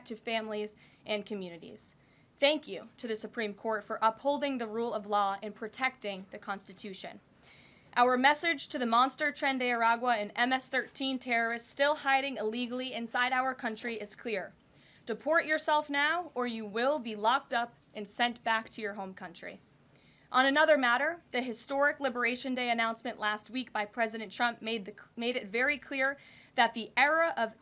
to families and communities. Thank you to the Supreme Court for upholding the rule of law and protecting the Constitution. Our message to the monster Tren de Aragua and MS-13 terrorists still hiding illegally inside our country is clear. Deport yourself now, or you will be locked up and sent back to your home country. On another matter, the historic Liberation Day announcement last week by President Trump made it very clear that the era of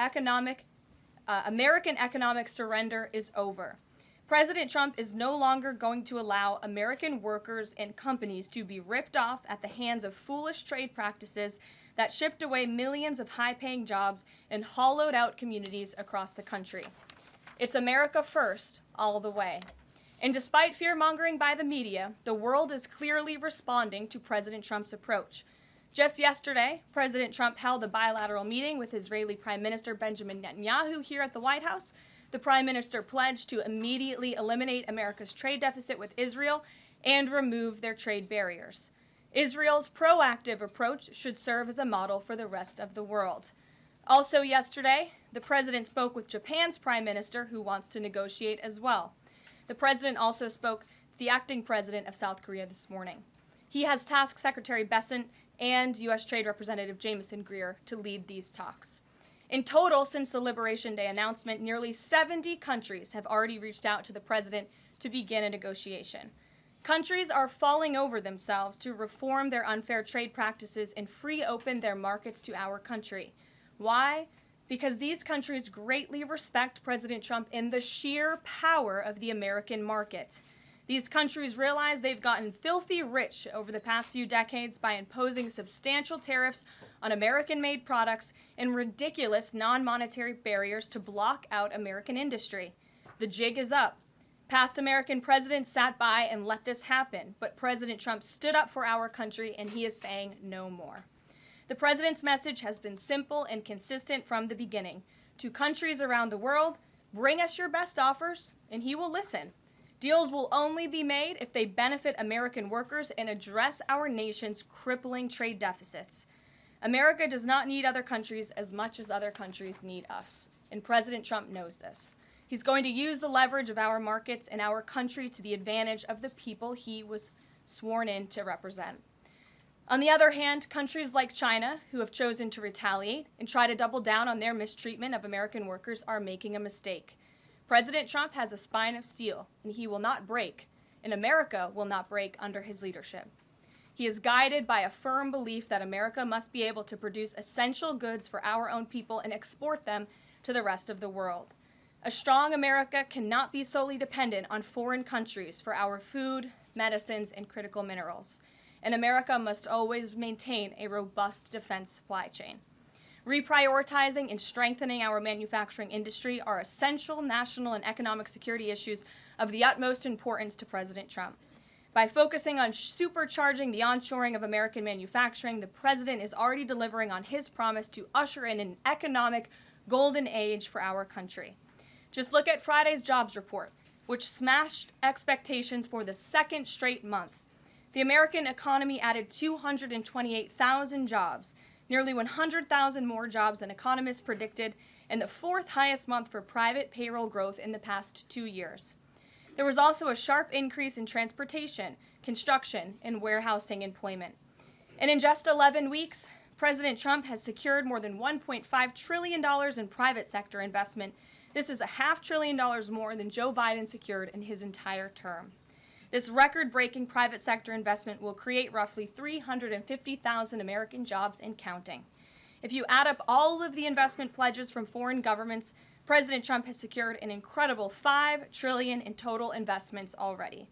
American economic surrender is over. President Trump is no longer going to allow American workers and companies to be ripped off at the hands of foolish trade practices that shipped away millions of high-paying jobs and hollowed out communities across the country. It's America first, all the way. And despite fear-mongering by the media, the world is clearly responding to President Trump's approach. Just yesterday, President Trump held a bilateral meeting with Israeli Prime Minister Benjamin Netanyahu here at the White House. The Prime Minister pledged to immediately eliminate America's trade deficit with Israel and remove their trade barriers. Israel's proactive approach should serve as a model for the rest of the world. Also yesterday, the President spoke with Japan's Prime Minister, who wants to negotiate as well. The President also spoke to the acting President of South Korea this morning. He has tasked Secretary Bessent and U.S. Trade Representative Jamieson Greer to lead these talks. In total, since the Liberation Day announcement, nearly 70 countries have already reached out to the president to begin a negotiation. Countries are falling over themselves to reform their unfair trade practices and free open their markets to our country. Why? Because these countries greatly respect President Trump in the sheer power of the American market. These countries realize they've gotten filthy rich over the past few decades by imposing substantial tariffs on American-made products and ridiculous non-monetary barriers to block out American industry. The jig is up. Past American presidents sat by and let this happen, but President Trump stood up for our country, and he is saying no more. The president's message has been simple and consistent from the beginning. To countries around the world, bring us your best offers, and he will listen. Deals will only be made if they benefit American workers and address our nation's crippling trade deficits. America does not need other countries as much as other countries need us, and President Trump knows this. He's going to use the leverage of our markets and our country to the advantage of the people he was sworn in to represent. On the other hand, countries like China, who have chosen to retaliate and try to double down on their mistreatment of American workers, are making a mistake. President Trump has a spine of steel, and he will not break, and America will not break under his leadership. He is guided by a firm belief that America must be able to produce essential goods for our own people and export them to the rest of the world. A strong America cannot be solely dependent on foreign countries for our food, medicines, and critical minerals. And America must always maintain a robust defense supply chain. Reprioritizing and strengthening our manufacturing industry are essential national and economic security issues of the utmost importance to President Trump. By focusing on supercharging the onshoring of American manufacturing, the president is already delivering on his promise to usher in an economic golden age for our country. Just look at Friday's jobs report, which smashed expectations for the second straight month. The American economy added 228,000 jobs, nearly 100,000 more jobs than economists predicted, and the fourth highest month for private payroll growth in the past 2 years. There was also a sharp increase in transportation, construction, and warehousing employment. And in just 11 weeks, President Trump has secured more than $1.5 trillion in private sector investment. This is $500 billion more than Joe Biden secured in his entire term. This record-breaking private sector investment will create roughly 350,000 American jobs and counting. If you add up all of the investment pledges from foreign governments, President Trump has secured an incredible $5 trillion in total investments already.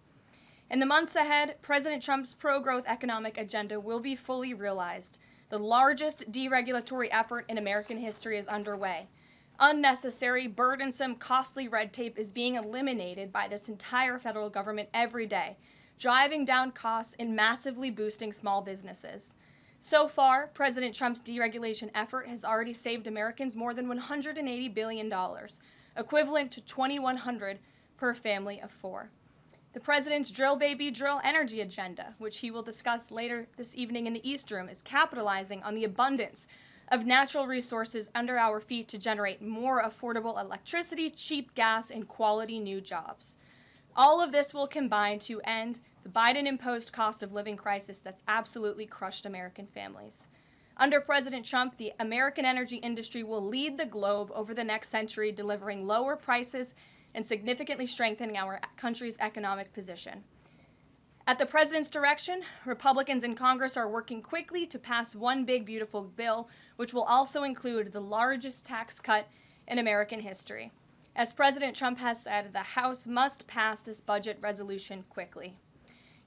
In the months ahead, President Trump's pro-growth economic agenda will be fully realized. The largest deregulatory effort in American history is underway. Unnecessary, burdensome, costly red tape is being eliminated by this entire federal government every day, driving down costs and massively boosting small businesses. So far, President Trump's deregulation effort has already saved Americans more than $180 billion, equivalent to $2,100 per family of 4. The president's drill baby drill energy agenda, which he will discuss later this evening in the East Room, is capitalizing on the abundance of natural resources under our feet to generate more affordable electricity, cheap gas, and quality new jobs. All of this will combine to end the Biden-imposed cost of living crisis that's absolutely crushed American families. Under President Trump, the American energy industry will lead the globe over the next century, delivering lower prices and significantly strengthening our country's economic position. At the president's direction, Republicans in Congress are working quickly to pass one big, beautiful bill, which will also include the largest tax cut in American history. As President Trump has said, the House must pass this budget resolution quickly.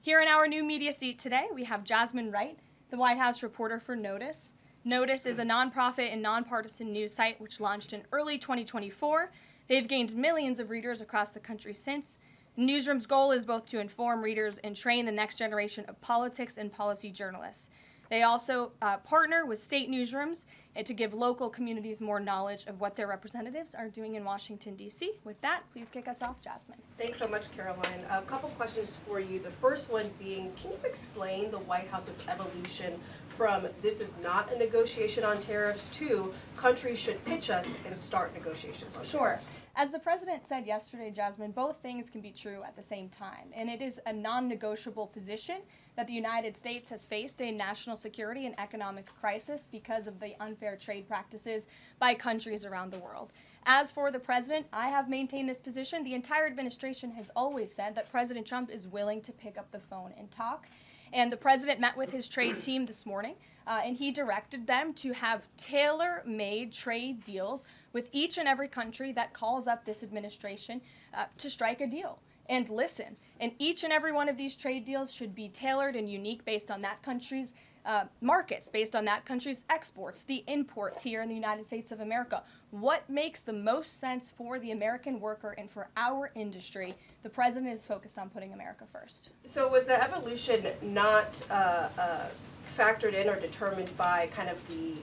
Here in our new media seat today, we have Jasmine Wright, the White House reporter for Notice. Notice is a nonprofit and nonpartisan news site which launched in early 2024. They've gained millions of readers across the country since. The newsroom's goal is both to inform readers and train the next generation of politics and policy journalists. They also partner with state newsrooms to give local communities more knowledge of what their representatives are doing in Washington, D.C. With that, please kick us off, Jasmine. Thanks so much, Caroline. A couple questions for you. The first one being, can you explain the White House's evolution from this is not a negotiation on tariffs to countries should pitch us and start negotiations on tariffs? As the president said yesterday, Jasmine, both things can be true at the same time, and it is a non-negotiable position that the United States has faced a national security and economic crisis because of the unfair trade practices by countries around the world. As for the president, I have maintained this position. The entire administration has always said that President Trump is willing to pick up the phone and talk. And the president met with his trade team this morning, and he directed them to have tailor-made trade deals with each and every country that calls up this administration to strike a deal and listen. And each and every one of these trade deals should be tailored and unique based on that country's markets, based on that country's exports, the imports here in the United States of America. What makes the most sense for the American worker and for our industry? The president is focused on putting America first. So was the evolution not factored in or determined by kind of the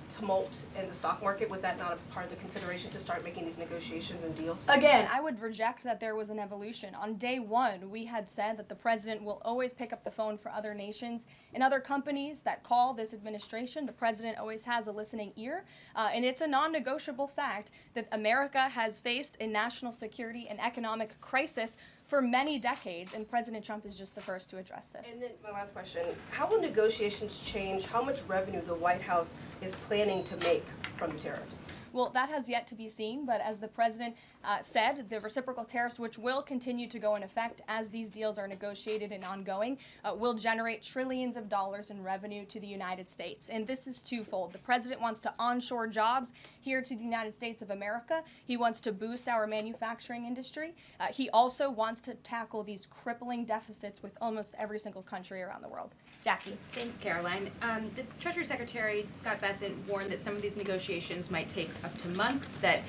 tumult in the stock market? Was that not a part of the consideration to start making these negotiations and deals? Again, I would reject that there was an evolution. On day one, we had said that the president will always pick up the phone for other nations and other companies that call this administration. The president always has a listening ear, and it's a non-negotiable fact that America has faced a national security and economic crisis for many decades, and President Trump is just the first to address this. And then my last question, how will negotiations change how much revenue the White House is planning to make from the tariffs? Well, that has yet to be seen, but as the president said, the reciprocal tariffs, which will continue to go in effect as these deals are negotiated and ongoing, will generate trillions of dollars in revenue to the United States. And this is twofold. The president wants to onshore jobs here to the United States of America. He wants to boost our manufacturing industry. He also wants to tackle these crippling deficits with almost every single country around the world. Jackie. Thanks, Caroline. The Treasury Secretary, Scott Bessent, warned that some of these negotiations might take up to months, that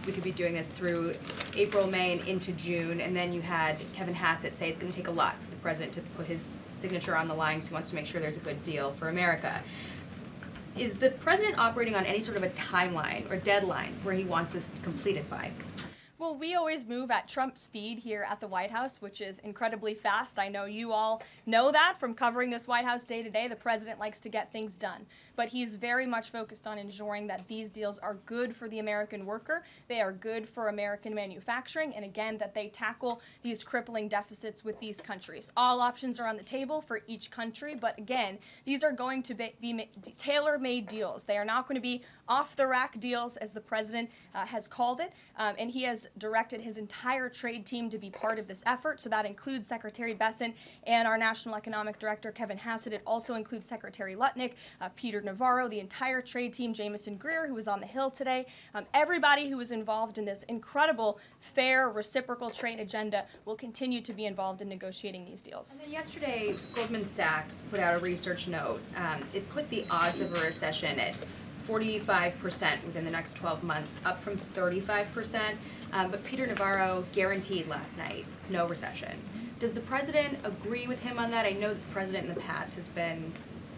we could be doing this through April, May, and into June. And then you had Kevin Hassett say it's going to take a lot for the president to put his signature on the line because he wants to make sure there's a good deal for America. Is the president operating on any sort of a timeline or deadline where he wants this completed by? Well, we always move at Trump speed here at the White House, which is incredibly fast. I know you all know that from covering this White House day to day. The president likes to get things done, but he's very much focused on ensuring that these deals are good for the American worker, they are good for American manufacturing, and again, that they tackle these crippling deficits with these countries. All options are on the table for each country, but again, these are going to be tailor-made deals. They are not going to be off-the-rack deals, as the president has called it, and he has directed his entire trade team to be part of this effort. So that includes Secretary Bessent and our National Economic Director, Kevin Hassett. It also includes Secretary Lutnick, Peter Navarro, the entire trade team, Jamison Greer, who was on the Hill today. Everybody who was involved in this incredible, fair, reciprocal trade agenda will continue to be involved in negotiating these deals. And then yesterday, Goldman Sachs put out a research note. It put the odds of a recession at 45% within the next 12 months, up from 35%. But Peter Navarro guaranteed last night no recession. Does the president agree with him on that? I know that the president in the past has been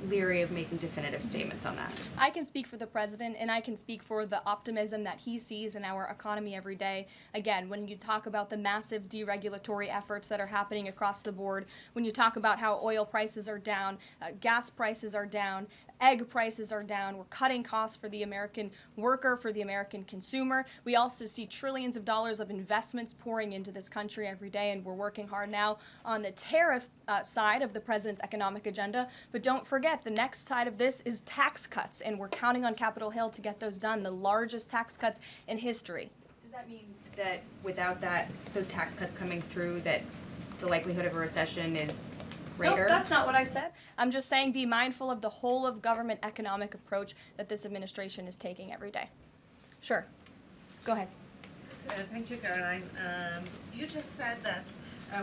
leery of making definitive statements on that. I can speak for the president, and I can speak for the optimism that he sees in our economy every day. Again, when you talk about the massive deregulatory efforts that are happening across the board, when you talk about how oil prices are down, gas prices are down, egg prices are down. We're cutting costs for the American worker, for the American consumer. We also see trillions of dollars of investments pouring into this country every day, and we're working hard now on the tariff side of the president's economic agenda. But don't forget, the next side of this is tax cuts, and we're counting on Capitol Hill to get those done, the largest tax cuts in history. Does that mean that without those tax cuts coming through, that the likelihood of a recession is greater? No, that's not what I said. I'm just saying be mindful of the whole of government economic approach that this administration is taking every day. Sure. Go ahead. Thank you, Caroline. You just said that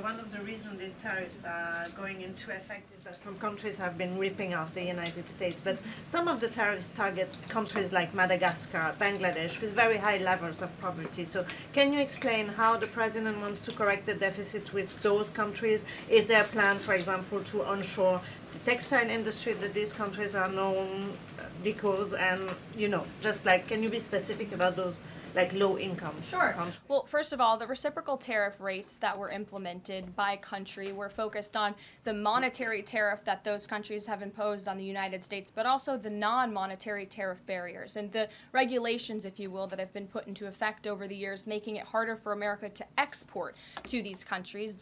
one of the reasons these tariffs are going into effect is that some countries have been ripping off the United States, but some of the tariffs target countries like Madagascar, Bangladesh, with very high levels of poverty. So can you explain how the president wants to correct the deficit with those countries? Is there a plan, for example, to onshore the textile industry that these countries are known because, and, you know, just like, can you be specific about those like low income countries? Well, first of all, the reciprocal tariff rates that were implemented by country were focused on the monetary tariff that those countries have imposed on the United States, but also the non-monetary tariff barriers and the regulations, if you will, that have been put into effect over the years, making it harder for America to export to these countries.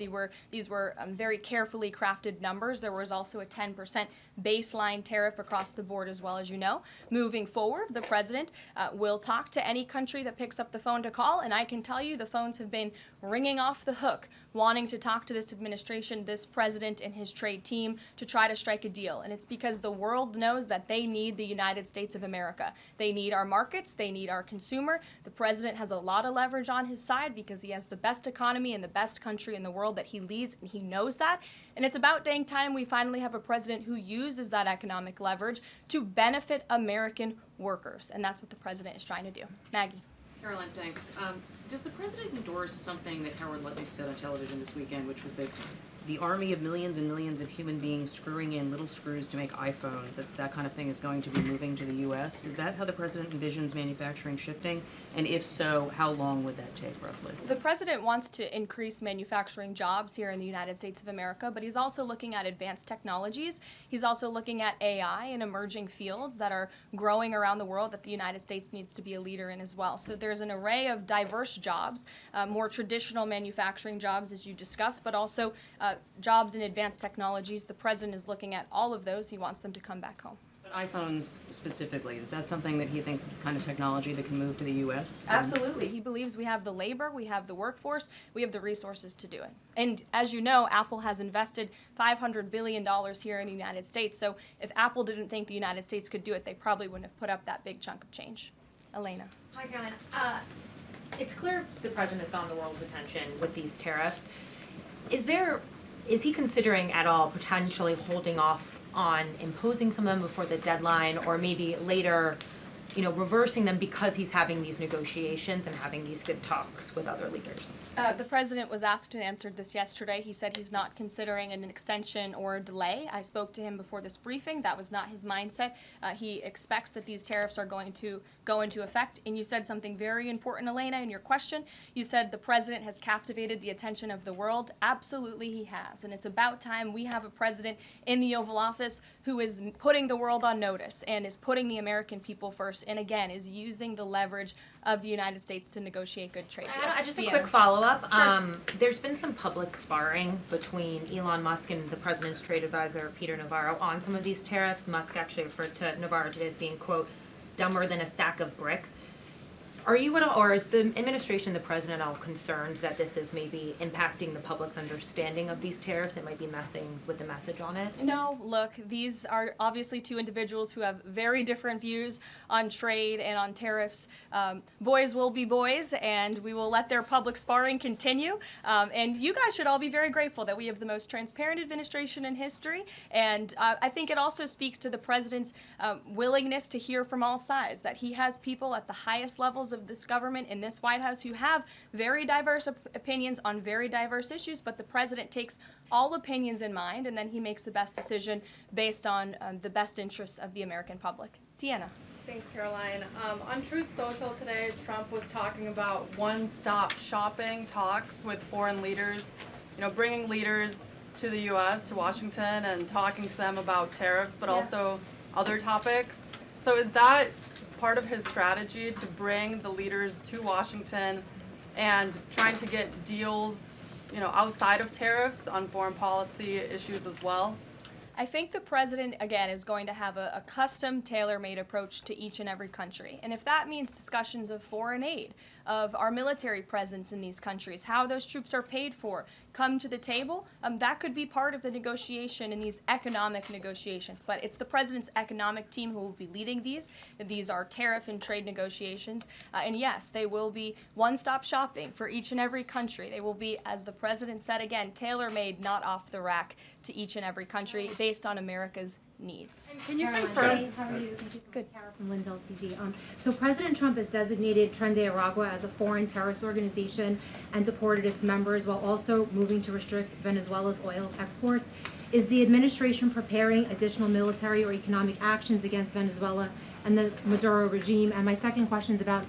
These were very carefully crafted numbers. There was also a 10% baseline tariff across the board, as well, as you know. Moving forward, the president will talk to any country that picks up the phone to call, and I can tell you the phones have been ringing off the hook, wanting to talk to this administration, this president, and his trade team to try to strike a deal. And it's because the world knows that they need the United States of America. They need our markets. They need our consumer. The president has a lot of leverage on his side because he has the best economy and the best country in the world that he leads, and he knows that. And it's about dang time we finally have a president who uses that economic leverage to benefit American workers. And that's what the president is trying to do. Maggie. Caroline, thanks. Does the president endorse something that Howard Lutnick said on television this weekend, which was that the army of millions and millions of human beings screwing in little screws to make iPhones, that kind of thing is going to be moving to the U.S.? Is that how the president envisions manufacturing shifting? And if so, how long would that take, roughly? The president wants to increase manufacturing jobs here in the United States of America, but he's also looking at advanced technologies. He's also looking at AI and emerging fields that are growing around the world that the United States needs to be a leader in as well. So there's an array of diverse jobs, more traditional manufacturing jobs, as you discussed, but also jobs in advanced technologies. The president is looking at all of those. He wants them to come back home. But iPhones specifically, is that something that he thinks is the kind of technology that can move to the U.S.? Absolutely. He believes we have the labor, we have the workforce, we have the resources to do it. And as you know, Apple has invested $500 billion here in the United States. So if Apple didn't think the United States could do it, they probably wouldn't have put up that big chunk of change. Elena. Hi, Caroline. It's clear the president has gotten the world's attention with these tariffs. Is he considering at all potentially holding off on imposing some of them before the deadline, or maybe later, reversing them because he's having these negotiations and having these good talks with other leaders? The president was asked and answered this yesterday. He said he's not considering an extension or a delay. I spoke to him before this briefing. That was not his mindset. He expects that these tariffs are going to go into effect. And you said something very important, Elena, in your question. You said the president has captivated the attention of the world. Absolutely, he has. And it's about time we have a president in the Oval Office who is putting the world on notice and is putting the American people first, and again, is using the leverage of the United States to negotiate good trade deals. Just a quick follow-up. Sure. There's been some public sparring between Elon Musk and the president's trade advisor, Peter Navarro, on some of these tariffs. Musk actually referred to Navarro today as being, quote, dumber than a sack of bricks. Are you at all, or is the administration, the president, all concerned that this is maybe impacting the public's understanding of these tariffs? It might be messing with the message on it? No, look, these are obviously two individuals who have very different views on trade and on tariffs. Boys will be boys, and we will let their public sparring continue. And you guys should all be very grateful that we have the most transparent administration in history. And I think it also speaks to the president's willingness to hear from all sides, that he has people at the highest levels of this government in this White House who have very diverse opinions on very diverse issues, but the president takes all opinions in mind, and then he makes the best decision based on the best interests of the American public. Deanna. Thanks, Caroline. On Truth Social today, Trump was talking about one-stop shopping talks with foreign leaders, bringing leaders to the U.S., to Washington, and talking to them about tariffs, but also other topics. So is that part of his strategy to bring the leaders to Washington and trying to get deals, outside of tariffs on foreign policy issues as well? I think the president, again, is going to have a custom, tailor-made approach to each and every country. And if that means discussions of foreign aid, of our military presence in these countries, how those troops are paid for, come to the table, that could be part of the negotiation in these economic negotiations. But it's the president's economic team who will be leading these. These are tariff and trade negotiations. And yes, they will be one-stop shopping for each and every country. They will be, as the president said again, tailor-made, not off the rack to each and every country based on America's needs. And can you Caroline, confirm? hey, how are you? Thank you so Good. much, Carol from Lynn's LTV. So President Trump has designated Tren de Aragua as a foreign terrorist organization and deported its members while also moving to restrict Venezuela's oil exports. Is the administration preparing additional military or economic actions against Venezuela and the Maduro regime? And my second question is about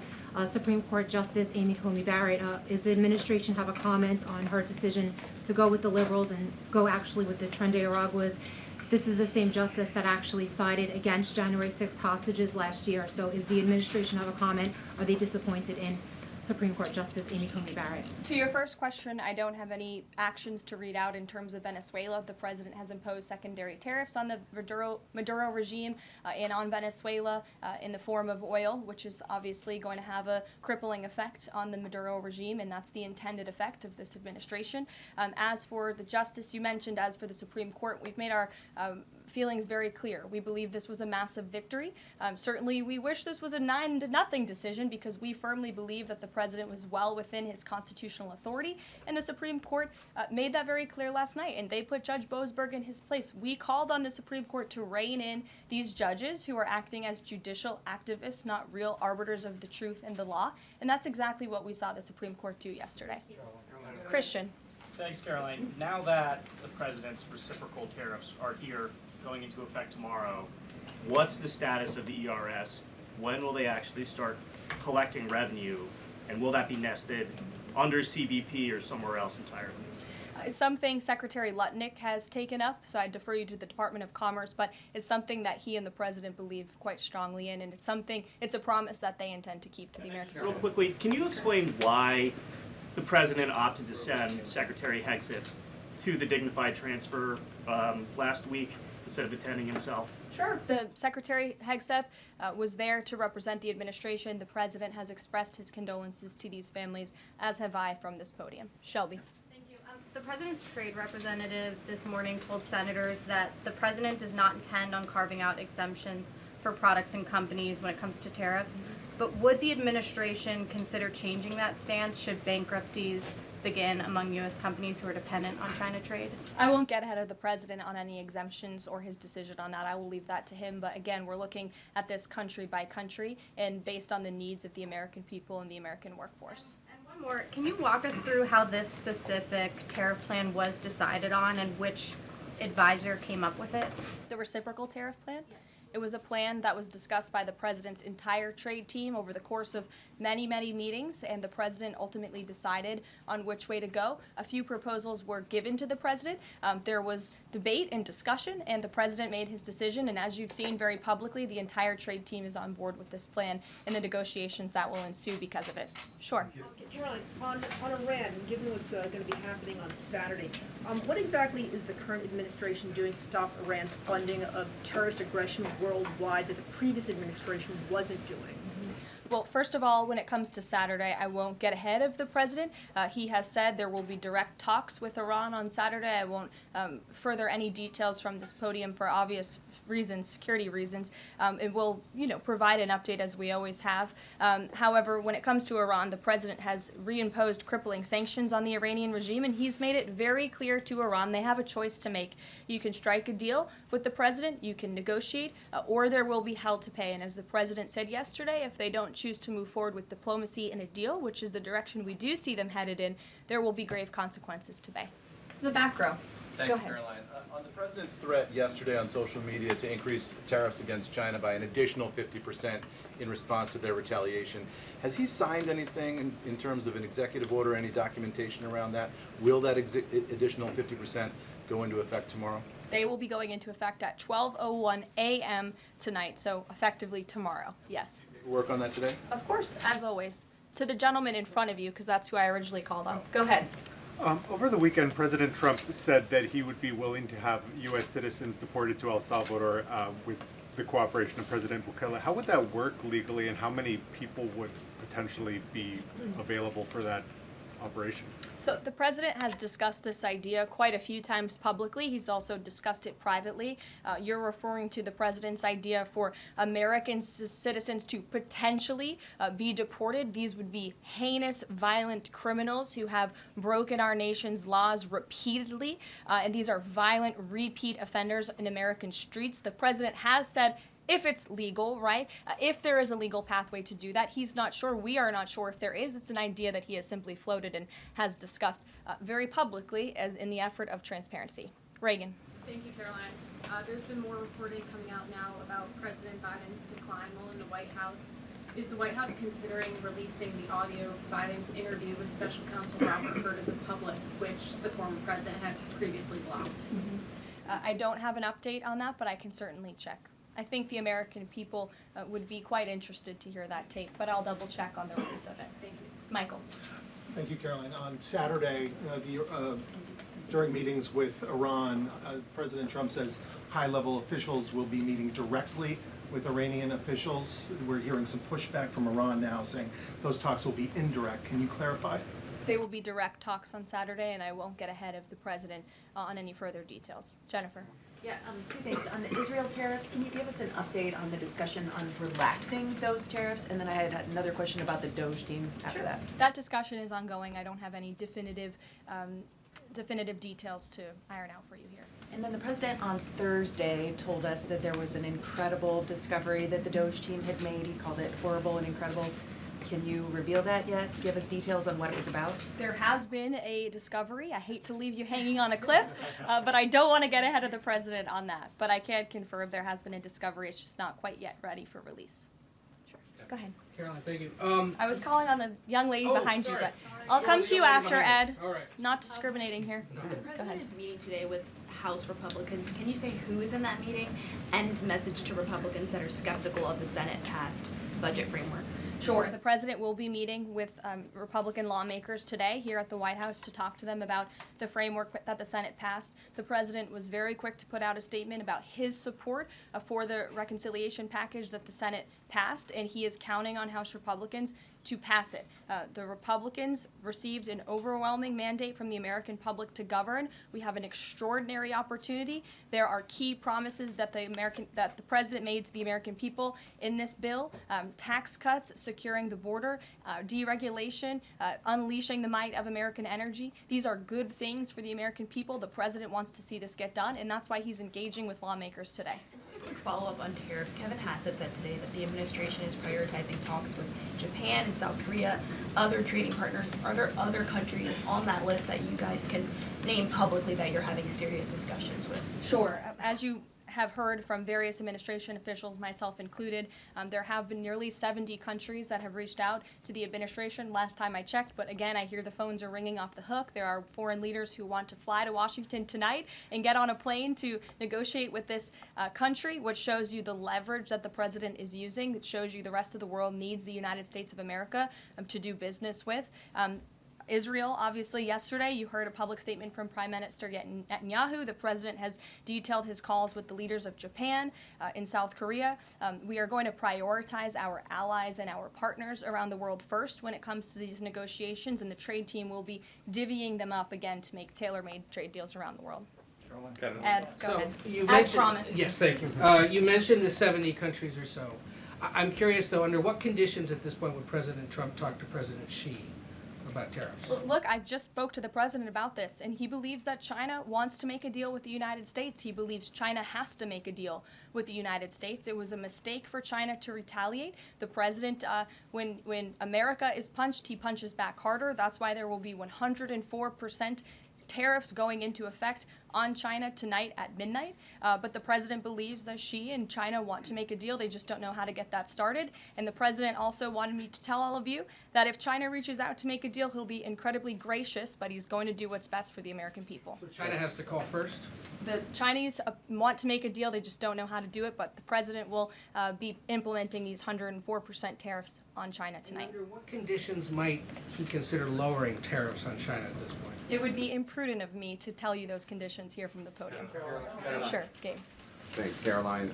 Supreme Court Justice Amy Coney Barrett. Is the administration have a comment on her decision to go with the liberals and go actually with the Tren de Araguas? This is the same justice that actually sided against January 6th hostages last year. So is the administration have a comment? Are they disappointed in Supreme Court Justice Amy Coney Barrett? To your first question, I don't have any actions to read out in terms of Venezuela. The president has imposed secondary tariffs on the Maduro regime and on Venezuela in the form of oil, which is obviously going to have a crippling effect on the Maduro regime, and that's the intended effect of this administration. As for the justice you mentioned, as for the Supreme Court, we've made our feelings very clear. We believe this was a massive victory. Certainly, we wish this was a 9-0 decision because we firmly believe that the president was well within his constitutional authority, and the Supreme Court made that very clear last night, and they put Judge Boasberg in his place. We called on the Supreme Court to rein in these judges who are acting as judicial activists, not real arbiters of the truth and the law, and that's exactly what we saw the Supreme Court do yesterday. Christian. Thanks, Caroline. Now that the president's reciprocal tariffs are here, going into effect tomorrow, what's the status of the ERS? When will they actually start collecting revenue? And will that be nested under CBP or somewhere else entirely? It's something Secretary Lutnick has taken up, so I defer you to the Department of Commerce, but it's something that he and the president believe quite strongly in, and it's a promise that they intend to keep to the American people. Real quickly, can you explain why the president opted to send Secretary Hegseth to the dignified transfer last week instead of attending himself? Sure. The Secretary Hegseth was there to represent the administration. The president has expressed his condolences to these families, as have I from this podium. Shelby. Thank you. The president's trade representative this morning told senators that the president does not intend on carving out exemptions for products and companies when it comes to tariffs. But would the administration consider changing that stance should bankruptcies begin among U.S. companies who are dependent on China trade? I won't get ahead of the president on any exemptions or his decision on that. I will leave that to him. But again, we're looking at this country by country and based on the needs of the American people and the American workforce. And one more, can you walk us through how this specific tariff plan was decided on and which advisor came up with it? The reciprocal tariff plan? Yes. It was a plan that was discussed by the president's entire trade team over the course of many, many meetings, and the president ultimately decided on which way to go. A few proposals were given to the president. There was debate and discussion, and the president made his decision, and as you've seen very publicly, the entire trade team is on board with this plan and the negotiations that will ensue because of it. Sure. Caroline, on Iran, and given what's going to be happening on Saturday, what exactly is the current administration doing to stop Iran's funding of terrorist aggression worldwide that the previous administration wasn't doing? Well, first of all, when it comes to Saturday, I won't get ahead of the president. He has said there will be direct talks with Iran on Saturday. I won't further any details from this podium for obvious reasons, security reasons. It will, provide an update as we always have. However, when it comes to Iran, the president has reimposed crippling sanctions on the Iranian regime, and he's made it very clear to Iran they have a choice to make. You can strike a deal with the president, you can negotiate, or there will be hell to pay. And as the president said yesterday, if they don't choose to move forward with diplomacy and a deal, which is the direction we do see them headed in, there will be grave consequences to pay. To the back row. Thanks, Caroline. On the president's threat yesterday on social media to increase tariffs against China by an additional 50% in response to their retaliation, has he signed anything in terms of an executive order, any documentation around that? Will that additional 50% go into effect tomorrow? They will be going into effect at 12:01 a.m. tonight, so effectively tomorrow, yes. Work on that today? Of course, as always. To the gentleman in front of you, because that's who I originally called on. Go ahead. Over the weekend, President Trump said that he would be willing to have U.S. citizens deported to El Salvador with the cooperation of President Bukele. How would that work legally, and how many people would potentially be available for that operation? So the president has discussed this idea quite a few times publicly. He's also discussed it privately. You're referring to the president's idea for American citizens to potentially be deported. These would be heinous, violent criminals who have broken our nation's laws repeatedly, and these are violent, repeat offenders in American streets. The president has said, if it's legal, right? If there is a legal pathway to do that, he's not sure. We are not sure if there is. It's an idea that he has simply floated and has discussed very publicly as in the effort of transparency. Reagan. Thank you, Caroline. There's been more reporting coming out now about President Biden's decline while in the White House. Is the White House considering releasing the audio of Biden's interview with Special Counsel Robert Hur to the public, which the former president had previously blocked? I don't have an update on that, but I can certainly check. I think the American people would be quite interested to hear that tape, but I'll double check on the release of it. Thank you. Michael. Thank you, Caroline. On Saturday, during meetings with Iran, President Trump says high-level officials will be meeting directly with Iranian officials. We're hearing some pushback from Iran now saying those talks will be indirect. Can you clarify? They will be direct talks on Saturday, and I won't get ahead of the president on any further details. Jennifer. Yeah, two things. On the Israel tariffs, can you give us an update on the discussion on relaxing those tariffs? And then I had another question about the Doge team after that. That discussion is ongoing. I don't have any definitive details to iron out for you here. And then the president on Thursday told us that there was an incredible discovery that the Doge team had made. He called it horrible and incredible. Can you reveal that yet? Give us details on what it was about? There has been a discovery. I hate to leave you hanging on a cliff, but I don't want to get ahead of the president on that. But I can confirm there has been a discovery. It's just not quite yet ready for release. Sure. Go ahead. Caroline, thank you. I was calling on the young lady behind you, but I'll come to you after, Ed. All right. Not discriminating here. The president's meeting today with House Republicans. Can you say who is in that meeting and his message to Republicans that are skeptical of the Senate-passed budget framework? Sure. The president will be meeting with Republican lawmakers today here at the White House to talk to them about the framework that the Senate passed. The president was very quick to put out a statement about his support for the reconciliation package that the Senate passed, and he is counting on House Republicans to pass it. The Republicans received an overwhelming mandate from the American public to govern. We have an extraordinary opportunity. There are key promises that the president made to the American people in this bill: tax cuts, securing the border, deregulation, unleashing the might of American energy. These are good things for the American people. The president wants to see this get done, and that's why he's engaging with lawmakers today. Just a quick follow-up on tariffs. Kevin Hassett said today that the administration is prioritizing talks with Japan and South Korea, other trading partners. Are there other countries on that list that you guys can name publicly that you're having serious discussions with? Sure. As you have heard from various administration officials, myself included, there have been nearly 70 countries that have reached out to the administration last time I checked, but again, I hear the phones are ringing off the hook. There are foreign leaders who want to fly to Washington tonight and get on a plane to negotiate with this country, which shows you the leverage that the president is using. It shows you the rest of the world needs the United States of America to do business with. Israel, obviously, yesterday you heard a public statement from Prime Minister Netanyahu. The president has detailed his calls with the leaders of Japan and South Korea. We are going to prioritize our allies and our partners around the world first when it comes to these negotiations, and the trade team will be divvying them up again to make tailor-made trade deals around the world. Ed, go ahead. As promised. Yes, thank you. You mentioned the 70 countries or so. I'm curious, though, under what conditions at this point would President Trump talk to President Xi about tariffs? Well, look, I just spoke to the president about this, and he believes that China wants to make a deal with the United States. He believes China has to make a deal with the United States. It was a mistake for China to retaliate. The president, when America is punched, he punches back harder. That's why there will be 104% tariffs going into effect on China tonight at midnight. But the president believes that Xi and China want to make a deal. They just don't know how to get that started. And the president also wanted me to tell all of you that if China reaches out to make a deal, he'll be incredibly gracious, but he's going to do what's best for the American people. So China has to call first? The Chinese want to make a deal. They just don't know how to do it. But the president will be implementing these 104% tariffs on China tonight. And under what conditions might he consider lowering tariffs on China at this point? It would be imprudent of me to tell you those conditions here from the podium. Sure, Gabe. Thanks, Caroline.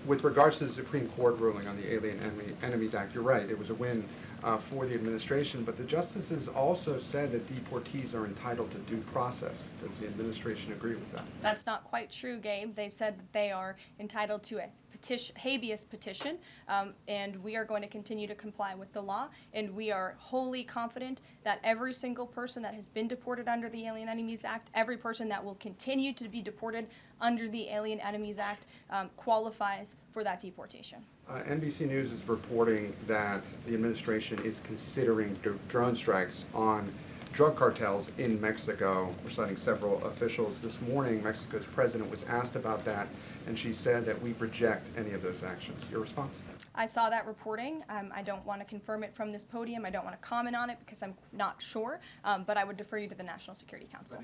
With regards to the Supreme Court ruling on the Alien Enemies Act, you're right, it was a win for the administration, but the justices also said that deportees are entitled to due process. Does the administration agree with that? That's not quite true, Gabe. They said that they are entitled to a habeas petition, and we are going to continue to comply with the law, and we are wholly confident that every single person that has been deported under the Alien Enemies Act, every person that will continue to be deported under the Alien Enemies Act qualifies for that deportation. NBC News is reporting that the administration is considering drone strikes on drug cartels in Mexico. We're citing several officials. This morning, Mexico's president was asked about that, and she said that we reject any of those actions. Your response? I saw that reporting. I don't want to confirm it from this podium. I don't want to comment on it because I'm not sure, but I would defer you to the National Security Council.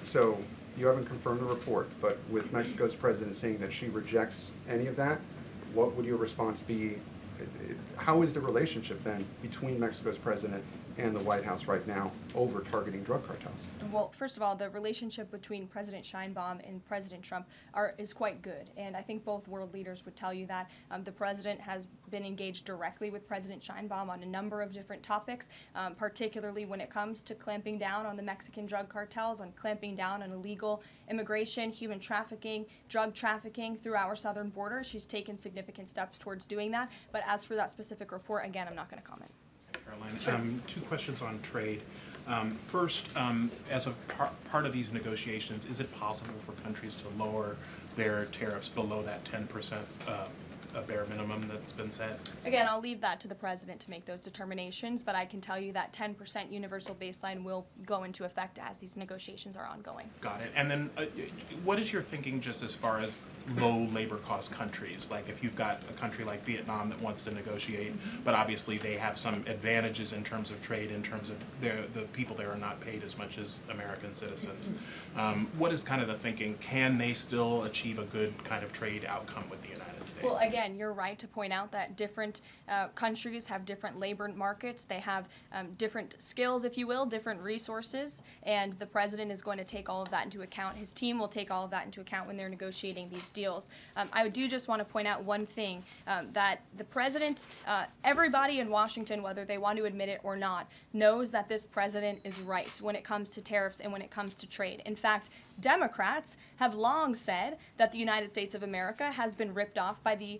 So you haven't confirmed the report, but with Mexico's president saying that she rejects any of that, what would your response be? How is the relationship then between Mexico's president and the White House right now over targeting drug cartels? Well, first of all, the relationship between President Sheinbaum and President Trump is quite good, and I think both world leaders would tell you that. The president has been engaged directly with President Sheinbaum on a number of different topics, particularly when it comes to clamping down on the Mexican drug cartels, on clamping down on illegal immigration, human trafficking, drug trafficking through our southern border. She's taken significant steps towards doing that, but as for that specific report, again, I'm not going to comment. Caroline, Sure. Two questions on trade. First, as a part of these negotiations, is it possible for countries to lower their tariffs below that 10% a bare minimum that's been set? Again, I'll leave that to the president to make those determinations, but I can tell you that 10% universal baseline will go into effect as these negotiations are ongoing. Got it. And then what is your thinking just as far as low labor cost countries? Like if you've got a country like Vietnam that wants to negotiate, but obviously they have some advantages in terms of trade, in terms of the people there are not paid as much as American citizens. What is kind of the thinking? Can they still achieve a good kind of trade outcome with the United States? Well, again, you're right to point out that different countries have different labor markets. They have different skills, if you will, different resources, and the president is going to take all of that into account. His team will take all of that into account when they're negotiating these deals. I do just want to point out one thing, that the president, everybody in Washington, whether they want to admit it or not, knows that this president is right when it comes to tariffs and when it comes to trade. In fact, Democrats have long said that the United States of America has been ripped off by the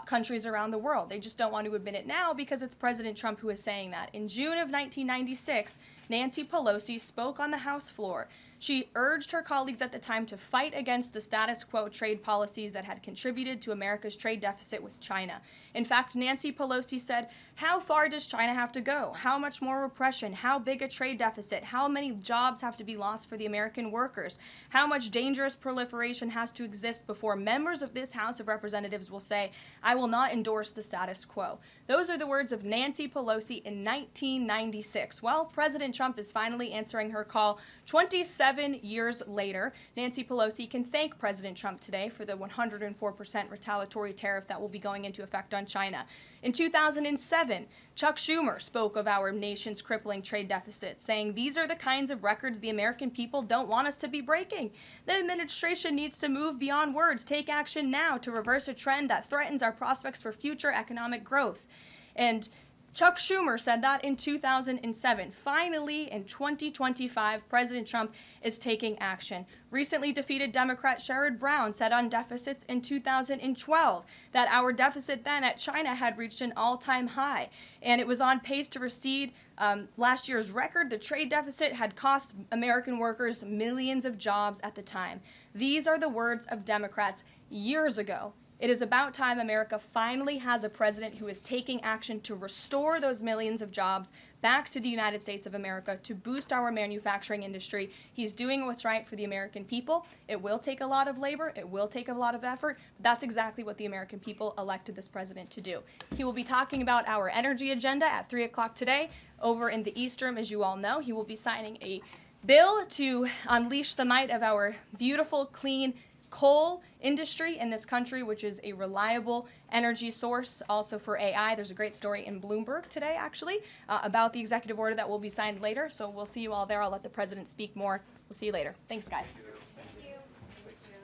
countries around the world. They just don't want to admit it now because it's President Trump who is saying that. In June of 1996, Nancy Pelosi spoke on the House floor. She urged her colleagues at the time to fight against the status quo trade policies that had contributed to America's trade deficit with China. In fact, Nancy Pelosi said, "How far does China have to go? How much more repression? How big a trade deficit? How many jobs have to be lost for the American workers? How much dangerous proliferation has to exist before members of this House of Representatives will say, 'I will not endorse the status quo'?" Those are the words of Nancy Pelosi in 1996. Well, President Trump is finally answering her call 27 years later. Nancy Pelosi can thank President Trump today for the 104% retaliatory tariff that will be going into effect on China. In 2007, Chuck Schumer spoke of our nation's crippling trade deficit, saying these are the kinds of records the American people don't want us to be breaking. The administration needs to move beyond words, take action now to reverse a trend that threatens our prospects for future economic growth. And Chuck Schumer said that in 2007. Finally, in 2025, President Trump is taking action. Recently defeated Democrat Sherrod Brown said on deficits in 2012 that our deficit then at China had reached an all-time high, and it was on pace to recede last year's record. The trade deficit had cost American workers millions of jobs at the time. These are the words of Democrats years ago. It is about time America finally has a president who is taking action to restore those millions of jobs back to the United States of America to boost our manufacturing industry. He's doing what's right for the American people. It will take a lot of labor. It will take a lot of effort. But that's exactly what the American people elected this president to do. He will be talking about our energy agenda at 3 o'clock today over in the East Room, as you all know. He will be signing a bill to unleash the might of our beautiful, clean coal industry in this country, which is a reliable energy source also for AI. There's a great story in Bloomberg today, actually, about the executive order that will be signed later. So we'll see you all there. I'll let the president speak more. We'll see you later. Thanks, guys.